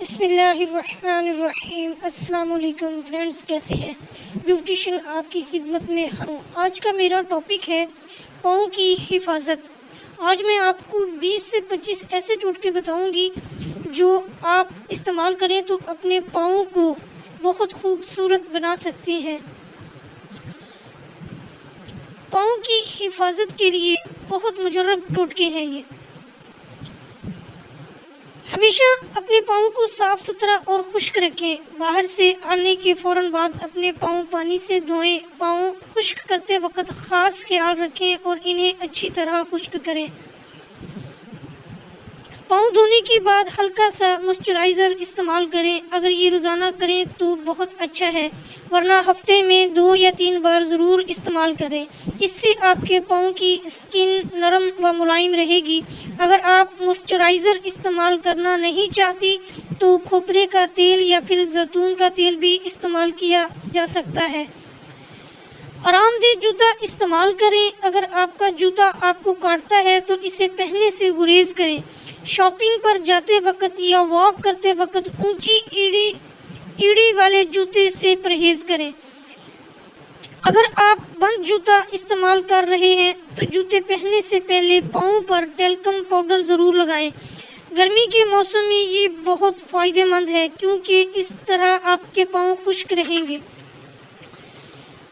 بسم اللہ الرحمن الرحیم۔ السلام علیکم فرینڈز، کیسے ہیں؟ بیوٹیشین آپ کی خدمت میں ہوں۔ آج کا میرا ٹاپک ہے پاؤں کی حفاظت۔ آج میں آپ کو 20 سے 25 ایسے ٹوٹکے بتاؤں گی جو آپ استعمال کریں تو اپنے پاؤں کو بہت خوبصورت بنا سکتے ہیں۔ پاؤں کی حفاظت کے لیے بہت مجرب ٹوٹکے ہیں یہ۔ ہمیشہ اپنے پاؤں کو صاف ستھرا اور خشک رکھیں۔ باہر سے آنے کے فوراً بعد اپنے پاؤں پانی سے دھوئیں۔ پاؤں خشک کرتے وقت خاص خیال رکھیں اور انہیں اچھی طرح خشک کریں۔ پاؤں دھونے کے بعد ہلکا سا موئسچرائزر استعمال کریں۔ اگر یہ روزانہ کریں تو بہت اچھا ہے، ورنہ ہفتے میں 2 یا 3 بار ضرور استعمال کریں۔ اس سے آپ کے پاؤں کی اسکن نرم و ملائم رہے گی۔ اگر آپ موئسچرائزر استعمال کرنا نہیں چاہتی تو کھوپرے کا تیل یا پھر زیتون کا تیل بھی استعمال کیا جا سکتا ہے۔ آرام دہ جوتا استعمال کریں۔ اگر آپ کا جوتا آپ کو کاٹتا ہے تو اسے پہننے سے گریز کریں۔ شاپنگ پر جاتے وقت یا واک کرتے وقت اونچی ایڑی والے جوتے سے پرہیز کریں۔ اگر آپ بند جوتا استعمال کر رہے ہیں تو جوتے پہننے سے پہلے پاؤں پر ٹیلکم پاؤڈر ضرور لگائیں۔ گرمی کے موسم میں یہ بہت فائدہ مند ہے کیونکہ اس طرح آپ کے پاؤں خشک رہیں گے۔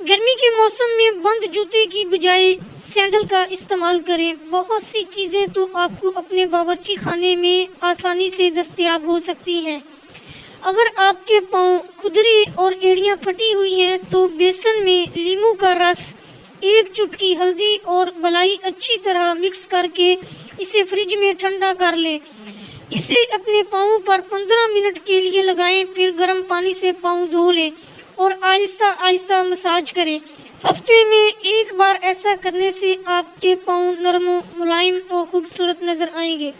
گرمی کے موسم میں بند جوتے کی بجائے سینڈل کا استعمال کریں۔ بہت سی چیزیں تو آپ کو اپنے باورچی خانے میں آسانی سے دستیاب ہو سکتی ہیں۔ اگر آپ کے پاؤں کھدرے اور ایڑیاں پھٹی ہوئی ہیں تو بیسن میں لیموں کا رس، 1 چٹکی ہلدی اور ملائی اچھی طرح مکس کر کے اسے فریج میں ٹھنڈا کر لیں۔ اسے اپنے پاؤں پر 15 منٹ کے لیے لگائیں، پھر گرم پانی سے پاؤں دھو لیں اور آہستہ آہستہ مساج کریں۔ ہفتے میں 1 بار ایسا کرنے سے آپ کے پاؤں نرم و ملائم اور خوبصورت نظر آئیں گے۔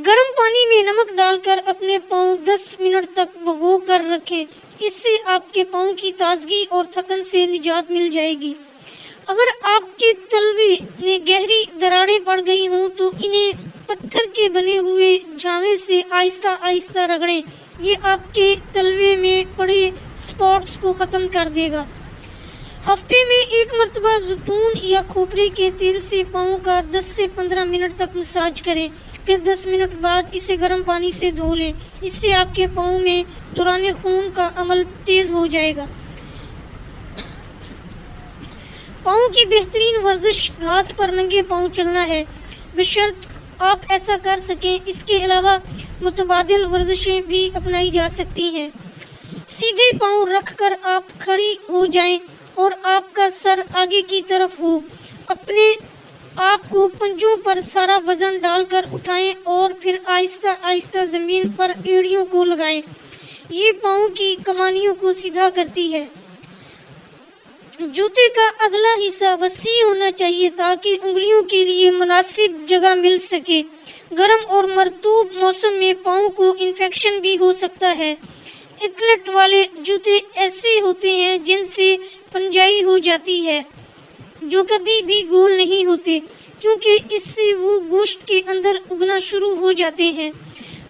گرم پانی میں نمک ڈال کر اپنے پاؤں 10 منٹ تک بھگو کر رکھیں۔ اس سے آپ کے پاؤں کی تازگی اور تھکن سے نجات مل جائے گی۔ اگر آپ کے تلوے میں گہری دراڑیں پڑ گئی ہوں تو انہیں پتھر کے بنے ہوئے جامے سے آہستہ آہستہ رگڑیں۔ یہ آپ کے تلوے میں پڑے اسپاٹس کو ختم کر دے گا۔ ہفتے میں 1 مرتبہ زیتون یا کھوپرے کے تیل سے پاؤں کا 10 سے 15 منٹ تک مساج کریں، پھر 10 منٹ بعد اسے گرم پانی سے دھو لیں۔ اس سے آپ کے پاؤں میں دوران خون کا عمل تیز ہو جائے گا۔ پاؤں کی بہترین ورزش گھاس پر ننگے پاؤں چلنا ہے، بشرط آپ ایسا کر سکیں۔ اس کے علاوہ متبادل ورزشیں بھی اپنائی جا سکتی ہیں۔ سیدھے پاؤں رکھ کر آپ کھڑی ہو جائیں اور آپ کا سر آگے کی طرف ہو۔ اپنے آپ کو پنجوں پر سارا وزن ڈال کر اٹھائیں اور پھر آہستہ آہستہ زمین پر ایڑیوں کو لگائیں۔ یہ پاؤں کی کمانیوں کو سیدھا کرتی ہے۔ جوتے کا اگلا حصہ وسیع ہونا چاہیے تاکہ انگلیوں کے لیے مناسب جگہ مل سکے۔ گرم اور مرطوب موسم میں پاؤں کو انفیکشن بھی ہو سکتا ہے۔ ایتھلیٹ والے جوتے ایسے ہوتے ہیں جن سے پنجائی ہو جاتی ہے، جو کبھی بھی گول نہیں ہوتے کیونکہ اس سے وہ گوشت کے اندر اگنا شروع ہو جاتے ہیں۔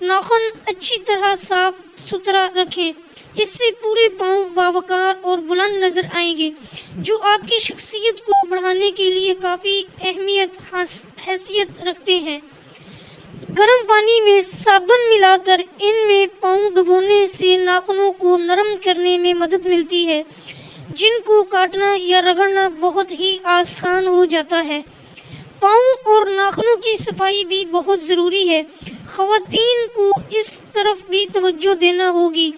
ناخن اچھی طرح صاف ستھرا رکھیں، اس سے پورے پاؤں باوقار اور بلند نظر آئیں گے، جو آپ کی شخصیت کو بڑھانے کے لیے کافی حیثیت رکھتے ہیں۔ گرم پانی میں صابن ملا کر ان میں پاؤں ڈبونے سے ناخنوں کو نرم کرنے میں مدد ملتی ہے، جن کو کاٹنا یا رگڑنا بہت ہی آسان ہو جاتا ہے۔ پاؤں اور ناخنوں کی صفائی بھی بہت ضروری ہے۔ خواتین کو اس طرف بھی توجہ دینا ہوگی۔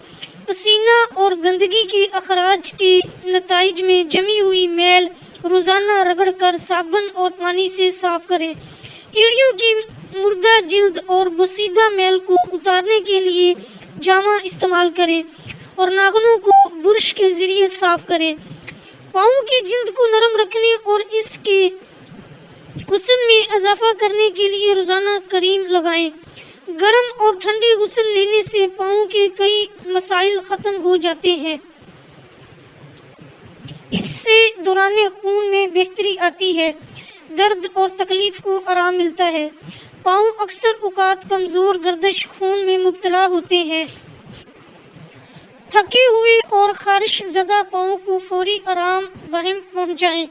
پسینہ اور گندگی کے اخراج کے نتائج میں جمی ہوئی میل روزانہ رگڑ کر صابن اور پانی سے صاف کریں۔ ایڑیوں کی مردہ جلد اور بوسیدہ میل کو اتارنے کے لیے جامہ استعمال کریں اور ناخنوں کو برش کے ذریعے صاف کریں۔ پاؤں کی جلد کو نرم رکھنے اور اس کے حسن میں اضافہ کرنے کے لیے روزانہ کریم لگائیں۔ گرم اور ٹھنڈے غسل لینے سے پاؤں کے کئی مسائل ختم ہو جاتے ہیں۔ اس سے دوران خون میں بہتری آتی ہے، درد اور تکلیف کو آرام ملتا ہے۔ پاؤں اکثر اوقات کمزور گردش خون میں مبتلا ہوتے ہیں۔ تھکے ہوئے اور خارش زدہ پاؤں کو فوری آرام بہم پہنچائیں۔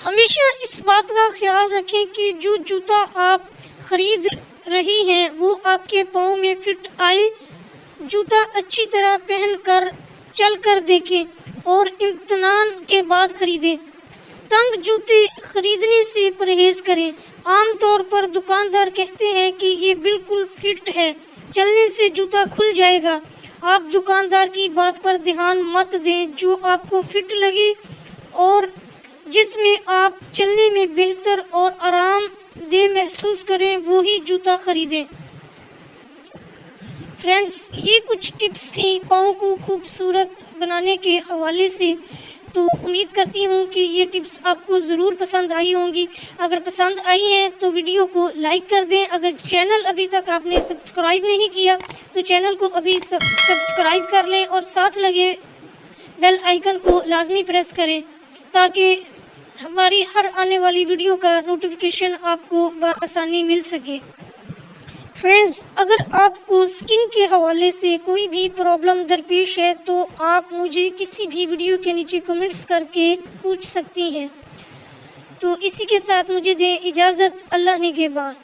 ہمیشہ اس بات کا خیال رکھیں کہ جو جوتا آپ خرید رہی ہیں وہ آپ کے پاؤں میں فٹ آئے۔ جوتا اچھی طرح پہن کر چل کر دیکھیں اور امتحان کے بعد خریدیں۔ تنگ جوتے خریدنے سے پرہیز کریں۔ عام طور پر دکاندار کہتے ہیں کہ یہ بالکل فٹ ہے، چلنے سے جوتا کھل جائے گا۔ آپ دکاندار کی بات پر دھیان مت دیں، جو آپ کو فٹ لگے اور جس میں آپ چلنے میں بہتر اور آرام دہ محسوس کریں وہی جوتا خریدیں۔ فرینڈز، یہ کچھ ٹپس تھیں پاؤں کو خوبصورت بنانے کے حوالے سے، تو امید کرتی ہوں کہ یہ ٹپس آپ کو ضرور پسند آئی ہوں گی۔ اگر پسند آئی ہیں تو ویڈیو کو لائک کر دیں۔ اگر چینل ابھی تک آپ نے سبسکرائب نہیں کیا تو چینل کو ابھی سبسکرائب کر لیں اور ساتھ لگے بیل آئیکن کو لازمی پریس کریں تاکہ ہماری ہر آنے والی ویڈیو کا نوٹیفیکیشن آپ کو بآسانی مل سکے۔ فرینڈز، اگر آپ کو سکن کے حوالے سے کوئی بھی پرابلم درپیش ہے تو آپ مجھے کسی بھی ویڈیو کے نیچے کمنٹس کر کے پوچھ سکتی ہیں۔ تو اسی کے ساتھ مجھے دیں اجازت، اللہ نگہبان۔